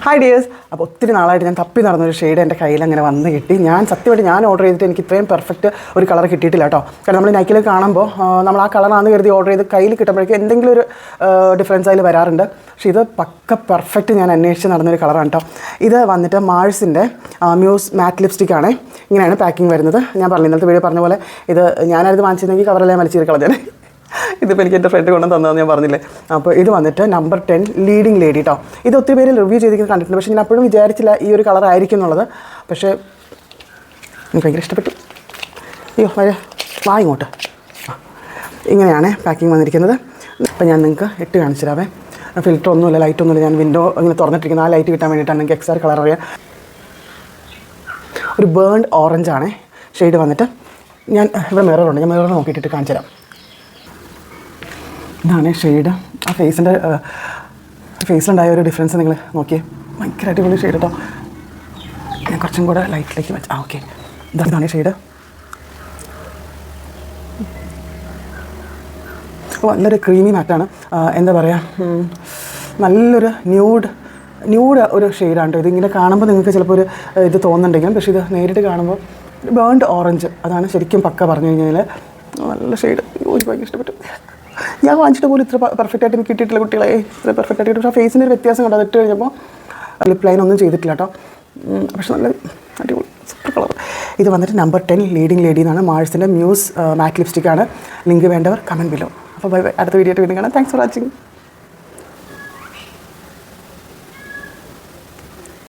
Hi dears. അപ്പോൾ ഒത്തിരി നാളായിട്ട് ഞാൻ തപ്പി നടന്നൊരു ഷെയ്ഡ് എൻ്റെ കയ്യിൽ അങ്ങനെ വന്ന് കിട്ടി. സത്യമായിട്ട് ഞാൻ ഓർഡർ ചെയ്തിട്ട് എനിക്ക് ഇത്രയും പെർഫെക്റ്റ് ഒരു കളർ കിട്ടിയിട്ടില്ല കേട്ടോ. കാരണം നമ്മൾ നൈക്കിൽ കാണുമ്പോൾ നമ്മൾ ആ കളറാണെന്ന് കരുതി ഓർഡർ ചെയ്ത് കയ്യിൽ കിട്ടുമ്പോഴേക്കും എന്തെങ്കിലും ഒരു ഡിഫറൻസ് അതിൽ വരാറുണ്ട്. പക്ഷേ ഇത് പക്ക പെർഫെക്റ്റ് ഞാൻ അന്വേഷിച്ച് നടന്നൊരു കളറാണ് കേട്ടോ. ഇത് വന്നിട്ട് മാഴ്സിൻ്റെ മ്യൂസ് മാറ്റ് ലിപ്സ്റ്റിക്കാണ്. ഇങ്ങനെയാണ് പാക്കിംഗ് വരുന്നത്. ഞാൻ പറഞ്ഞു ഇന്നത്തെ വീഡിയോ പറഞ്ഞ പോലെ ഇത് ഞാനത് വാങ്ങിച്ചിരുന്നെങ്കിൽ കവറെല്ലാം വലിച്ചു കളഞ്ഞാൽ. ഇതിപ്പോൾ എനിക്ക് എൻ്റെ ഫ്രണ്ട് കൊണ്ടു തന്നതെന്ന് ഞാൻ പറഞ്ഞില്ലേ. അപ്പോൾ ഇത് വന്നിട്ട് നമ്പർ 10 ലീഡിങ് ലേഡി കേട്ടോ. ഇത് ഒത്തിരി പേര് റിവ്യൂ ചെയ്തിരിക്കുന്നത് കണ്ടിട്ടുണ്ട്. പക്ഷേ ഞാൻ അപ്പോഴും വിചാരിച്ചില്ല ഈ ഒരു കളർ ആയിരിക്കും എന്നുള്ളത്. പക്ഷേ എനിക്ക് ഭയങ്കര ഇഷ്ടപ്പെട്ടു. അയ്യോ വാ ഇങ്ങോട്ട്. ഇങ്ങനെയാണ് പാക്കിംഗ് വന്നിരിക്കുന്നത്. അപ്പോൾ ഞാൻ നിങ്ങൾക്ക് ഇട്ട് കാണിച്ചു തരാവേ. ഫിൽറ്റർ ഒന്നുമില്ല, ലൈറ്റൊന്നുമില്ല. ഞാൻ വിൻഡോ ഇങ്ങനെ തുറന്നിട്ടിരിക്കുന്നത് ആ ലൈറ്റ് കിട്ടാൻ വേണ്ടിയിട്ടാണ്. നിങ്ങൾക്ക് എക്സാക്ട് കളർ അറിയാം. ഒരു ബേൺഡ് ഓറഞ്ചാണ് ഷെയ്ഡ് വന്നിട്ട്. ഞാൻ ഇവിടെ മിററുണ്ട്, ഞാൻ മിറർ നോക്കിയിട്ട് കാണിച്ചു തരാം. ഇതാണ് ഷെയ്ഡ്. ആ ഫേസിലുണ്ടായ ഒരു ഡിഫറൻസ് നിങ്ങൾ നോക്കിയേ. ഭയങ്കര അടിപൊളി ഷെയ്ഡ് കേട്ടോ. ഞാൻ കുറച്ചും കൂടെ ലൈറ്റിലേക്ക് വെച്ച് ഓക്കെ. ഇതാണ് ഷെയ്ഡ്. നല്ലൊരു ക്രീമി മാറ്റാണ്. എന്താ പറയുക, നല്ലൊരു ന്യൂഡ് ഒരു ഷെയ്ഡാണ് കേട്ടോ. ഇതിങ്ങനെ കാണുമ്പോൾ നിങ്ങൾക്ക് ചിലപ്പോൾ ഒരു ഇത് തോന്നുന്നുണ്ടെങ്കിലും പക്ഷേ ഇത് നേരിട്ട് കാണുമ്പോൾ ബേൺഡ് ഓറഞ്ച് അതാണ് ശരിക്കും പക്ക പറഞ്ഞു കഴിഞ്ഞാൽ നല്ല ഷെയ്ഡ്. എനിക്ക് ഭയങ്കര ഇഷ്ടപ്പെട്ടു. ഞാൻ വാങ്ങിച്ചിട്ട് പോലും ഇത്ര പെർഫെക്റ്റ് ആയിട്ട് എനിക്ക് കിട്ടിയിട്ടില്ല കുട്ടികളെ. ഇത്ര പെർഫെക്റ്റ് ആയിട്ട്. പക്ഷേ ഫേസിൻ്റെ ഒരു വ്യത്യാസം കണ്ടോ. അതിട്ട് കഴിഞ്ഞപ്പോൾ ലിപ്പ് ലൈൻ ഒന്നും ചെയ്തിട്ടില്ല കേട്ടോ. പക്ഷെ നല്ല അടിപൊളി സൂപ്പർ കളർ. ഇത് വന്നിട്ട് നമ്പർ 10 ലീഡിങ് ലേഡി എന്നാണ്. മാഴ്സിൻ്റെ മ്യൂസ് മാറ്റ് ലിപ്സ്റ്റിക്കാണ്. ലിങ്ക് വേണ്ടവർ കമൻറ്റ് ബിലോ. അപ്പോൾ ബൈ ബൈ. അടുത്ത വീഡിയോ ആയിട്ട് വീണ്ടും കാണാം. Thanks for watching.